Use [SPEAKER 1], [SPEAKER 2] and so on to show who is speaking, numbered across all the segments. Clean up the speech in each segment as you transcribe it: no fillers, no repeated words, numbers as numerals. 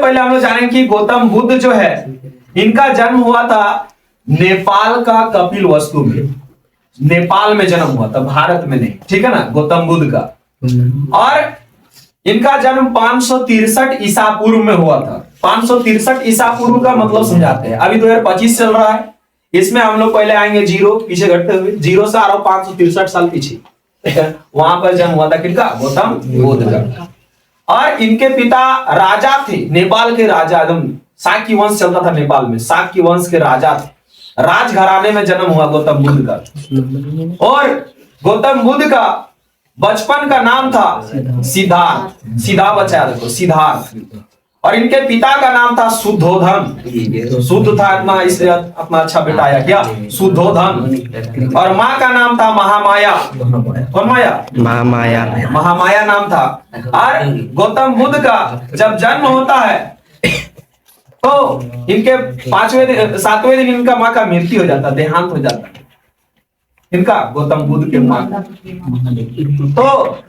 [SPEAKER 1] पहले हम लोग जानेंगे कि गौतम बुद्ध जो है इनका जन्म हुआ था नेपाल का कपिल वस्तु में। नेपाल में जन्म हुआ था, भारत में नहीं, ठीक है ना, गौतम बुद्ध का। और इनका जन्म 563 ईसा पूर्व में हुआ था। 563 ईसा पूर्व का मतलब समझाते हैं। अभी 2025 चल रहा है, इसमें हम लोग पहले आएंगे जीरो, पीछे घटते हुए जीरो से आ रहा हूं 563 साल पीछे। वहां पर जन्म हुआ था किनका? गौतम बुद्ध का। और इनके पिता राजा थे, नेपाल के राजा, एकदम शाक्य वंश चलता था नेपाल में, शाक्य वंश के राजा थे। राजघराने में जन्म हुआ गौतम बुद्ध का। और गौतम बुद्ध का बचपन का नाम था सिद्धार्थ, सीधा बचा देखो, सिद्धार्थ। और इनके पिता का नाम था शुद्धोधन, शुद्ध था इतना, इसलिए अपना अच्छा बेटा आया क्या, शुद्धोधन। और माँ का नाम था महामाया। कौन माया?
[SPEAKER 2] महामाया।
[SPEAKER 1] महामाया नाम था। और गौतम बुद्ध का जब जन्म होता है तो इनके 7वें दिन इनका माँ का मृत्यु हो जाता, देहांत हो जाता इनका, गौतम बुद्ध के माँ। तो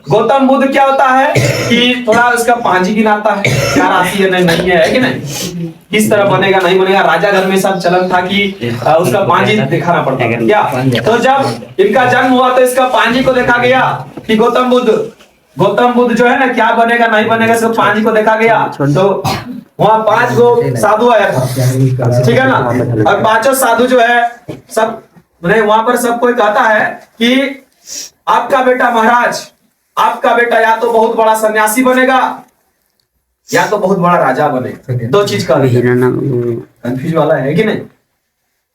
[SPEAKER 1] गौतम बुद्ध क्या होता है कि थोड़ा उसका पांजी गिनाता है, क्या राशि है नहीं है कि नहीं, किस तरह बनेगा नहीं बनेगा। राजा घर में सब चलन था कि उसका पांजी दिखाना पड़ता है क्या। तो जब इनका जन्म हुआ तो इसका पांजी को देखा गया कि गौतम बुद्ध जो है ना क्या बनेगा नहीं बनेगा, इसको पांजी को देखा गया। तो वहां 5 गो साधु आया था, ठीक है ना। और 5 साधु जो है सब वहां पर सब कोई कहता है कि आपका बेटा महाराज, आपका बेटा या तो बहुत बड़ा सन्यासी बनेगा या तो बहुत बड़ा राजा बनेगा, 2 चीज का कंफ्यूज वाला है कि नहीं।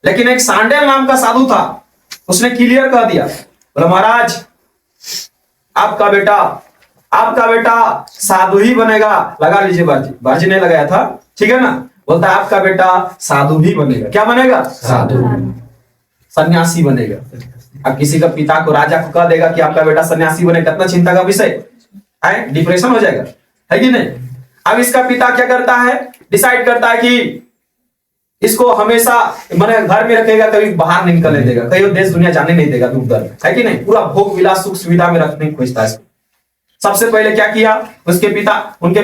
[SPEAKER 1] लेकिन एक सांडेल नाम का साधु था, उसने क्लियर कर दिया, बोला महाराज आपका बेटा साधु ही बनेगा। लगा लीजिए बाजी नहीं लगाया था, ठीक है ना। बोलता है आपका बेटा साधु ही बनेगा। क्या बनेगा? साधु, सन्यासी बनेगा। अब किसी का पिता को, राजा को कह देगा कि आपका बेटा सन्यासी बनेगा, कितना चिंता का विषय है, डिप्रेशन हो जाएगा, है कि नहीं। अब इसका पिता क्या करता है, डिसाइड करता है कि इसको हमेशा मैंने घर में रखेगा, कभी बाहर नहीं निकलने देगा, कहीं देश दुनिया जाने नहीं देगा, दुख दर्द, है कि नहीं। पूरा भोग विलास सुख सुविधा में रखने की खोजता है। सबसे पहले क्या किया, उनके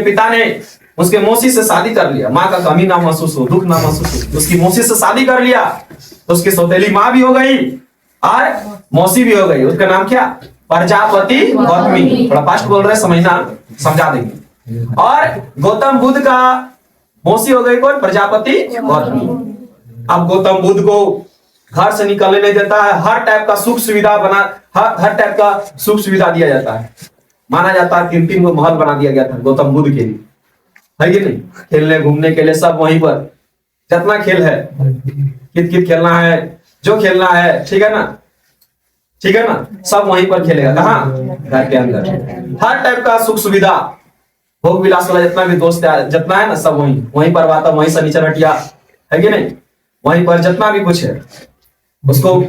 [SPEAKER 1] पिता ने उसके मौसी से शादी कर लिया। माँ का कमी ना महसूस हो, दुख ना महसूस हो, उसकी मौसी से शादी कर लिया। तो उसकी सौतेली माँ भी हो गई और मौसी भी हो गई। उसका नाम क्या? प्रजापति गौतमी। थोड़ा फास्ट बोल रहे, समझा देंगे। और गौतम बुद्ध का मौसी हो गई कौन? प्रजापति गौतमी। अब गौतम बुद्ध को घर से निकलने नहीं देता है, हर टाइप का सुख सुविधा दिया जाता है। माना जाता है 3 को महल बना दिया गया था गौतम बुद्ध के लिए, है कि नहीं। खेलने घूमने के लिए सब वहीं पर, जितना खेल है, कित खेलना है, जो खेलना है, ठीक है ना, सब वहीं पर खेलेगा। कहाँ? घर के अंदर। हर टाइप का सुख सुविधा, भोग विलास वाला जितना भी दोस्त है, जितना है ना, सब वहीं पर आता, वहीं फर्नीचर हटिया, है कि नहीं, वहीं पर जितना भी कुछ है उसको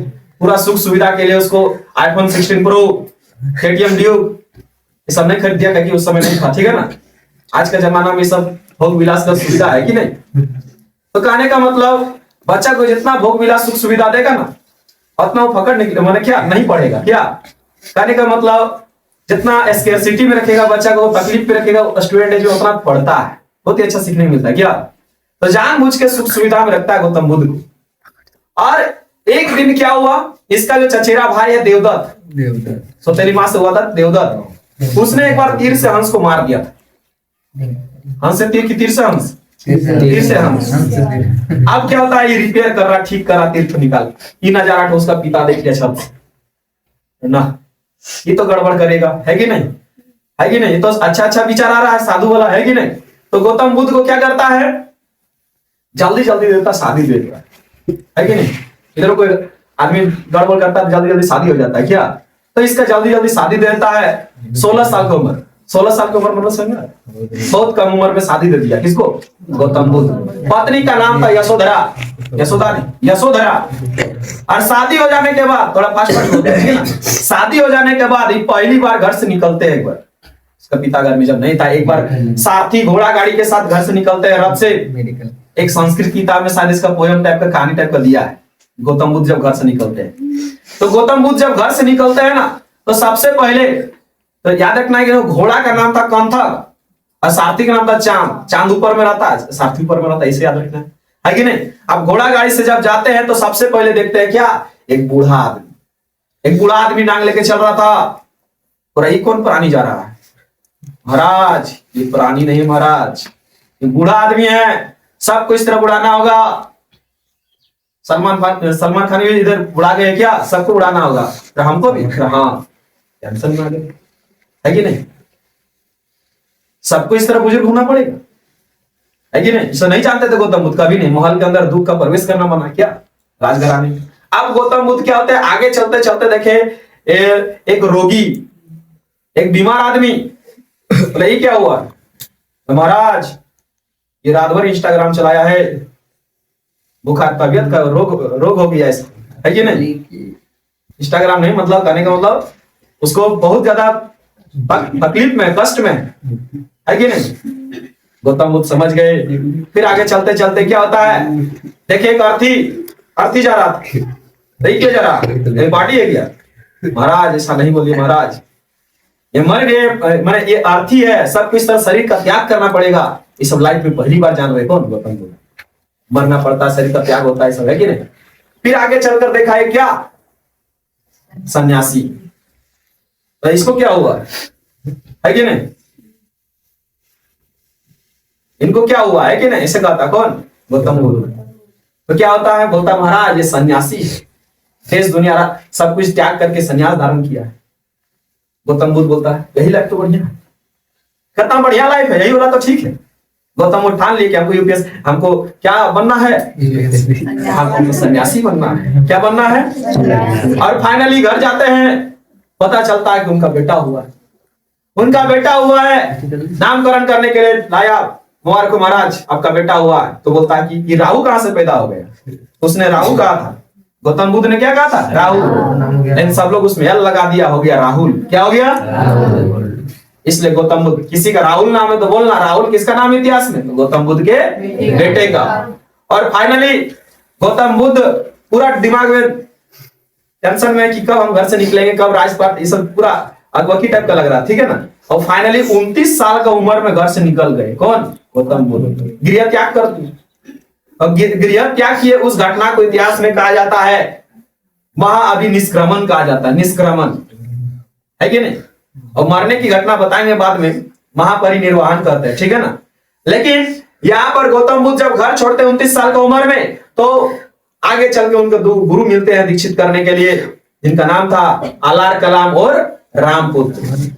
[SPEAKER 1] पूरा सुख सुविधा के लिए उसको iPhone 16 Pro, KTM ड्यूक ये सब नहीं खरीद दिया, क्योंकि उस समय नहीं था, ठीक है ना। आज का जमाना में सब भोग विलास का सुविधा है कि नहीं। तो कहने का मतलब बच्चा को जितना भोग विलास सुख सुविधा देगा ना, उतना वो फकड़ मैंने क्या नहीं पड़ेगा। क्या कहने का मतलब, जितना स्कैर्सिटी में रखेगा बच्चा को, तकलीफ पे रखेगा स्टूडेंट है जो उतना पढ़ता है, बहुत ही अच्छा सीखने को मिलता है। क्या तो जानबूझ के सुख सुविधा में रखता है गौतम बुद्ध को। और एक दिन क्या हुआ, इसका जो चचेरा भाई है देवदत्त, सौतेली माँ से हुआ था देवदत्त, उसने एक बार तीर से हंस को मार दिया था। हंस से तीर की तीर से हंस, तीर से हंस। अब क्या होता है, ये रिपेयर कर रहा, ठीक कर रहा, तीर को निकाल, ये नजारा उसका पिता देख लिया छत ना, ये तो गड़बड़ करेगा, है कि नहीं, है कि नहीं। ये तो अच्छा विचार आ रहा है साधु वाला, है कि नहीं। तो गौतम बुद्ध को क्या करता है, जल्दी देता शादी दे देता है कि नहीं। इधर कोई आदमी गड़बड़ करता है, जल्दी शादी हो जाता है क्या। तो इसका जल्दी शादी देता है। 16 साल की उम्र, 16 साल की उम्र मतलब समझ, बहुत कम उम्र में शादी दे दिया। किसको? गौतम बुद्ध। पत्नी का नाम था यशोधरा। और शादी हो जाने के बाद, थोड़ा फास्ट होते हैं, शादी हो जाने के बाद पहली बार घर से निकलते हैं। एक बार उसका पिता घर में जब नहीं था, एक बार सारथी घोड़ा गाड़ी के साथ घर से निकलते हैं, रथ से। एक संस्कृत किताब में शायद इसका पोयम टाइप का, कहानी टाइप का दिया है, गौतम बुद्ध जब घर से निकलते हैं। तो गौतम बुद्ध जब घर से निकलते हैं ना, तो सबसे पहले तो याद रखना है कि घोड़ा का नाम था कंथक और सारथी का नाम था चांद। चांद ऊपर में रहता है, सारथी ऊपर में रहता है, इसे याद रखना है कि नहीं। अब घोड़ा गाड़ी से जब जाते हैं तो सबसे पहले देखते हैं क्या, एक बूढ़ा आदमी। एक बूढ़ा आदमी नांग लेके चल रहा था। और ये कौन प्राणी जा रहा है? महाराज ये प्राणी नहीं महाराज, ये बूढ़ा आदमी है, सबको इस तरह उड़ाना होगा। सलमान खान भी इधर उड़ा गए क्या? सबको उड़ाना होगा, तो हमको भी, हाँ टेंशन में आ गए, है कि नहीं। सबको इस तरह बुजुर्ग होना पड़ेगा, है कि नहीं। नहीं जानते थे गौतम बुद्ध, कभी नहीं। महल के अंदर दुख का प्रवेश करना मना क्या, राजघराने। अब गौतम बुद्ध क्या होते हैं, आगे चलते चलते देखे एक रोगी, एक बीमार आदमी। बोले ये क्या हुआ? तो महाराज ये रात भर इंस्टाग्राम चलाया है, बुखार तबियत का रोग हो गया ऐसा, है कि नहीं। इंस्टाग्राम नहीं, मतलब कहने का मतलब उसको बहुत ज्यादा तकलीफ में, कष्ट में, है कि नहीं। गौतम बुद्ध समझ गए। फिर आगे चलते चलते क्या होता है, देखिए एक अर्थी जा रहा था। नहीं क्यों जा रहा, बॉडी है क्या? महाराज ऐसा नहीं बोलिए महाराज, ये मर गए, मैंने ये अर्थी है, सब कुछ तरह शरीर का त्याग करना पड़ेगा। ये सब लाइफ में पहली बार जान रहे कौन? गौतम बुद्ध। मरना पड़ता, शरीर का त्याग होता है, सब, है कि नहीं। फिर आगे चलकर देखा है क्या, सन्यासी। तो इसको क्या हुआ, है कि नहीं। इनको क्या हुआ, है कि नहीं, ऐसे कहता कौन? गौतम बुद्ध। तो क्या होता है, बोलता महाराज ये सन्यासी है, देश दुनिया सब कुछ त्याग करके सन्यास धारण किया है। गौतम बुद्ध बोलता है यही लाइफ तो बढ़िया है, कितना बढ़िया लाइफ है, यही वाला तो ठीक है। गौतम बुद्ध ठान लिए कि हमको यूपीएस, हमको क्या बनना है, हमको सन्यासी बनना है। क्या बनना है? और फाइनली घर जाते हैं, पता चलता है कि उनका बेटा हुआ है। उनका बेटा हुआ है, नामकरण करने के लिए लाया, मुबारक हो महाराज आपका बेटा हुआ है। तो बोलता है कि ये राहु कहां से पैदा हो गया? उसने राहु कहा था, गौतम बुद्ध ने क्या कहा था? राहुल। लेकिन सब लोग उसमें एल लगा दिया, हो गया राहुल। क्या हो गया? इसलिए गौतम बुद्ध, किसी का राहुल नाम है तो बोलना राहुल किसका नाम है इतिहास में? तो गौतम बुद्ध के बेटे का। और फाइनली गौतम बुद्ध पूरा दिमाग में टेंशन में कि कब हम घर से निकलेंगे, कब राजपाट, ये सब पूरा अगवकी टाइप का लग रहा, ठीक है ना। और फाइनली 29 साल का उम्र में घर से निकल गए। कौन? गौतम बुद्ध। गृह त्याग कर दी। और गृह त्याग किए उस घटना को इतिहास में कहा जाता है महाअभिनिष्क्रमण कहा जाता है, निष्क्रमण, है कि नहीं। और मरने की घटना बताएंगे बाद में, महापरिनिर्वाण कहते हैं, ठीक है ना। लेकिन यहां पर गौतम बुद्ध जब घर छोड़ते हैं 29 साल की उम्र में, तो आगे चल के उनको दो गुरु मिलते हैं दीक्षित करने के लिए, जिनका नाम था आलार कलाम और रामपुत्र।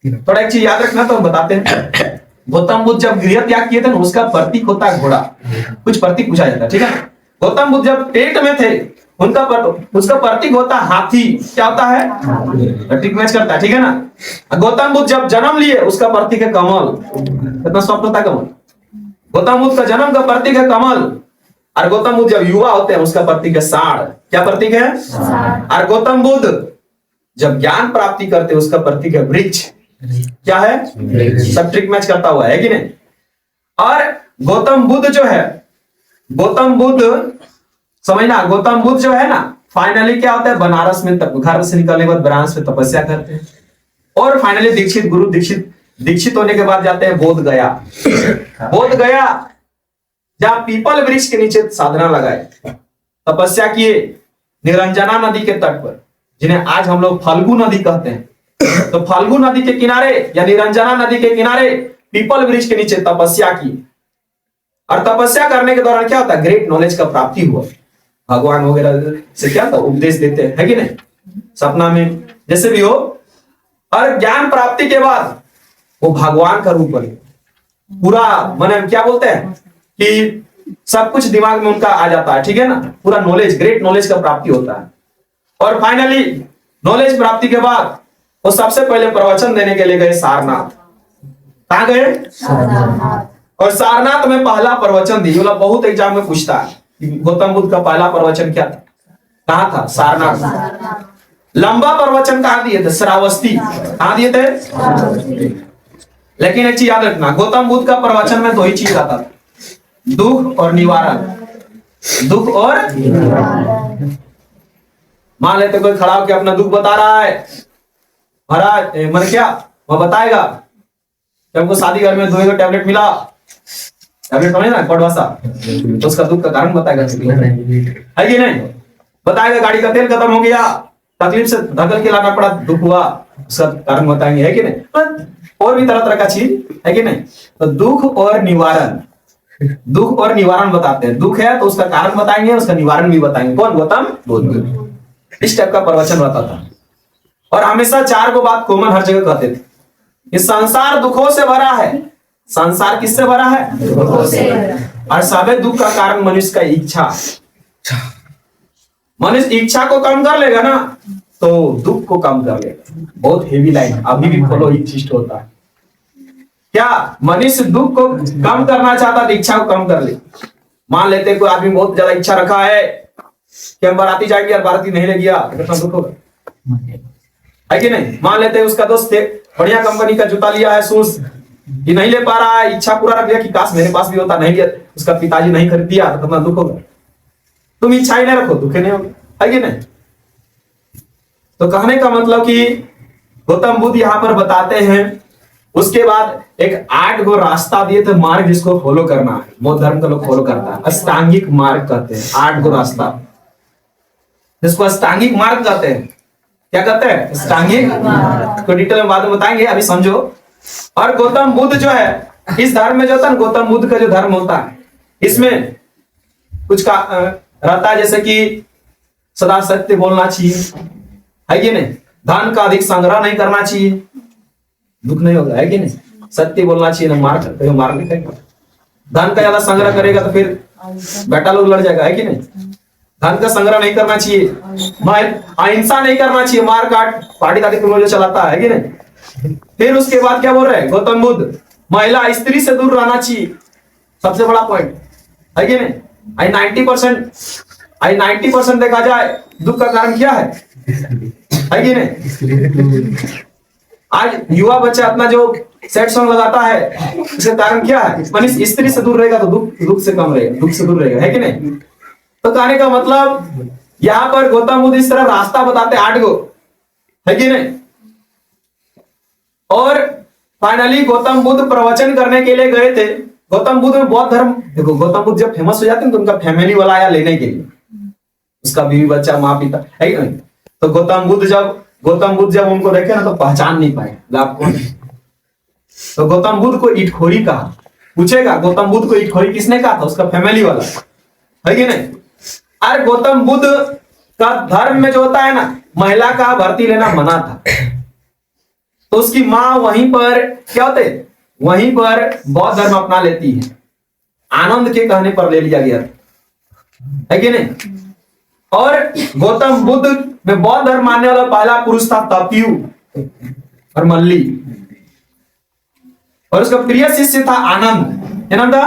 [SPEAKER 1] थोड़ा एक चीज याद रखना तो हम बताते हैं। गौतम बुद्ध जब गृह त्याग किए थे ना, उसका प्रतीक होता है घोड़ा, कुछ प्रतीक पूछा जाता है, ठीक है। गौतम बुद्ध जब पेट में थे, उसका प्रतीक होता है हाथी। क्या होता है? प्रतीक मैच करता है, ठीक है ना। गौतम बुद्ध जब जन्म लिए, उसका प्रतीक है कमल। कितना सॉफ्ट होता है कमल। गौतम बुद्ध का जन्म का प्रतीक है कमल। और गौतम बुद्ध जब युवा होते हैं, उसका प्रतीक है साढ़। क्या प्रतीक है? और गौतम बुद्ध जब ज्ञान प्राप्ति करते हैं, उसका प्रतीक है वृक्ष। क्या है? सब ट्रिक मैच करता हुआ है कि नहीं। और गौतम बुद्ध जो है, गौतम बुद्ध समझना, गौतम बुद्ध जो है ना, फाइनली क्या होता है, बनारस में घर से निकलने के बाद बनारस में तपस्या करते हैं। और फाइनली दीक्षित गुरु दीक्षित होने के बाद जाते हैं बोध गया। बोध गया जहां पीपल वृक्ष के नीचे साधना लगाए, तपस्या किए, निरंजना नदी के तट पर, जिन्हें आज हम लोग फल्गु नदी कहते हैं। तो फल्गु नदी के किनारे या निरंजना नदी के किनारे पीपल वृक्ष के नीचे तपस्या की। और तपस्या करने के दौरान क्या होता है, ग्रेट नॉलेज का प्राप्ति हुआ। भगवान वगैरह से क्या था, उपदेश देते हैं, है कि नहीं, सपना में जैसे भी हो। और ज्ञान प्राप्ति के बाद वो भगवान का रूप बने, पूरा माने क्या बोलते हैं कि सब कुछ दिमाग में उनका आ जाता है, ठीक है ना। पूरा नॉलेज, ग्रेट नॉलेज का प्राप्ति होता है। और फाइनली नॉलेज प्राप्ति के बाद वो सबसे पहले प्रवचन देने के लिए गए सारनाथ। कहां गए? और सारनाथ में पहला प्रवचन दिया। बहुत एग्जाम में पूछता है कि गौतम बुद्ध का पहला प्रवचन क्या था, कहां था? सारनाथ। लंबा प्रवचन कहां दिए थे? श्रावस्ती। कहां दिए थे? लेकिन एक चीज याद रखना, गौतम बुद्ध का प्रवचन में दो ही चीज आता था, दुख और निवारण। दुख और मान लेते कोई खड़ा होकर अपना दुख बता रहा है, महाराज मैंने क्या वो बताएगा, जब हमको शादी घर में 2 टैबलेट मिला, टैबलेट समझे ना, कोडवासा, तो उसका दुख का कारण बताएगा, है कि नहीं? बताएगा गाड़ी का तेल खत्म हो गया, तकलीफ से धकल के लाना पड़ा, दुख हुआ, उसका कारण बताएंगे, है कि नहीं? और भी तरह तरह का चीज, है कि नहीं? तो दुख और निवारण, दुख और निवारण बताते हैं। दुख है तो उसका कारण बताएंगे, उसका निवारण भी बताएंगे। कौन? गौतम बुद्ध। इस टाइप का प्रवचन रहता था और हमेशा 4 को बात कॉमन हर जगह कहते थे। ये संसार दुखों से भरा है। संसार किससे भरा है? दुखों से। और सभी दुख का कारण मनुष्य का इच्छा। मनुष्य इच्छा को कम कर लेगा ना तो दुख को कम कर लेगा। बहुत हेवी लाइन, अभी भी फॉलो ही चीज होता है। क्या मनुष्य दुख को कम करना चाहता तो इच्छा को कम कर ले। मान लेते कोई आदमी बहुत ज्यादा इच्छा रखा है कि हम बाराती जाएंगे और बाराती नहीं ले गया, कितना दुख होगा, है कि नहीं? मान लेते उसका दोस्त बढ़िया कंपनी का जूता लिया है, शूज, कि नहीं ले पा रहा है, इच्छा पूरा रख लिया कि काश मेरे पास भी होता, नहीं लिया, उसका पिताजी नहीं खरीद दिया, तो कितना दुख होगा। तुम इच्छा ही नहीं रखो, दुख नहीं होगा, है कि नहीं? तो कहने का मतलब कि गौतम बुद्ध यहां पर बताते हैं। उसके बाद एक 8 गो रास्ता दिए थे, मार्ग जिसको फॉलो करना है। बौद्ध धर्म का लोग फॉलो करता है, अष्टांगिक मार्ग कहते हैं। 8 गो रास्ता जिसको अष्टांगिक मार्ग कहते हैं। क्या कहते हैं? अष्टांगिक। को डिटेल में बाद में बताएंगे, अभी समझो। और गौतम बुद्ध जो है, इस धर्म में जो होता है, गौतम बुद्ध का जो धर्म होता है, इसमें कुछ का रहता है, जैसे कि सदा सत्य बोलना चाहिए, है कि नहीं? धन का अधिक संग्रह नहीं करना चाहिए, दुख नहीं होगा, है कि नहीं? सत्य बोलना चाहिए, ना मार नहीं करेगा। धन का ज्यादा संग्रह करेगा तो फिर बेटा लोग लड़ जाएगा, है कि नहीं? धन का संग्रह नहीं करना चाहिए, अहिंसा नहीं करना चाहिए, मार काट पार्टी दादी जो चलाता है कि नहीं? फिर उसके बाद क्या बोल रहे हैं गौतम बुद्ध? महिला स्त्री से दूर रहना चाहिए, सबसे बड़ा पॉइंट, है कि नहीं? 90% देखा जाए दुख का कारण क्या है कि नहीं? आज युवा बच्चा अपना जो सेट सॉन्ग लगाता है, इसका कारण क्या है? मनुष्य स्त्री से दूर रहेगा तो दुख से कम रहेगा, दुख से दूर रहेगा, है कि नहीं? तो कहने का मतलब यहां पर गौतम बुद्ध इस तरह रास्ता बताते 8 गो, है कि नहीं? और फाइनली गौतम बुद्ध प्रवचन करने के लिए गए थे। गौतम बुद्ध में बौद्ध धर्म, देखो गौतम बुद्ध जब फेमस हो जाते हैं तो उनका फैमिली वाला आया लेने के लिए, उसका बीवी बच्चा माँ पिता, है कि नहीं? तो गौतम बुद्ध जब उनको देखे ना तो पहचान नहीं पाए आप कौन है। तो गौतम बुद्ध को ईटखोरी कहा। पूछेगा गौतम बुद्ध को ईटखोरी किसने कहा था? उसका फैमिली वाला, है कि नहीं? अरे गौतम बुद्ध का धर्म में जो होता है ना, महिला का भर्ती लेना मना था, तो उसकी माँ वहीं पर क्या होते, वहीं पर बौद्ध धर्म अपना लेती है। आनंद के कहने पर ले लिया गया, है कि नहीं? और गौतम बुद्ध में बौद्ध धर्म मानने वाला पहला पुरुष था तपियु और मल्ली, और उसका प्रिय शिष्य था आनंद। क्या नाम था?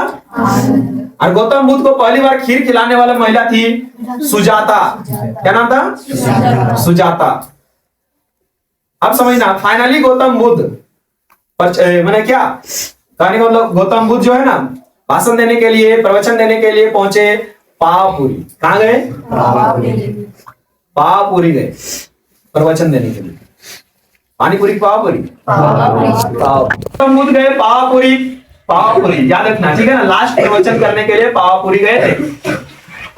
[SPEAKER 1] और गौतम बुद्ध को पहली बार खीर खिलाने वाला महिला थी सुजाता। क्या नाम था? सुजाता। अब समझना, फाइनली गौतम बुद्ध मैंने क्या कहने का मतलब, गौतम बुद्ध जो है ना, भाषण देने के लिए, प्रवचन देने के लिए पहुंचे पावापुरी। कहां गए? पावापुरी गए प्रवचन देने के लिए। पानीपुरी पावापुरी, गौतम बुद्ध गए पावापुरी, याद रखना, ठीक है ना? लास्ट प्रवचन करने के लिए पावापुरी गए थे।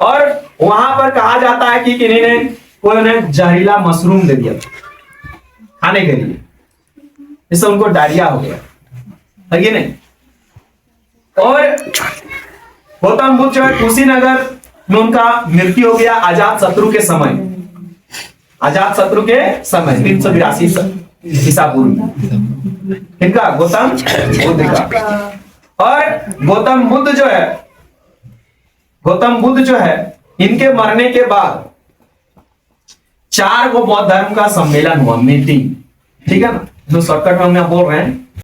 [SPEAKER 1] और वहां पर कहा जाता है कि किन्हीं ने कोई उन्हें जहरीला मशरूम दे दिया खाने के लिए, इससे उनको डायरिया हो गया, है कि नहीं? और गौतम बुद्ध जो है कुशीनगर में उनका मृत्यु हो गया अजात शत्रु के समय। 382 ईसा पूर्व इनका, गौतम बुद्ध का। और गौतम बुद्ध जो है इनके मरने के बाद 4 को बौद्ध धर्म का सम्मेलन हुआ, मीटिंग, ठीक है ना? जो शॉर्टकट में हम बोल रहे हैं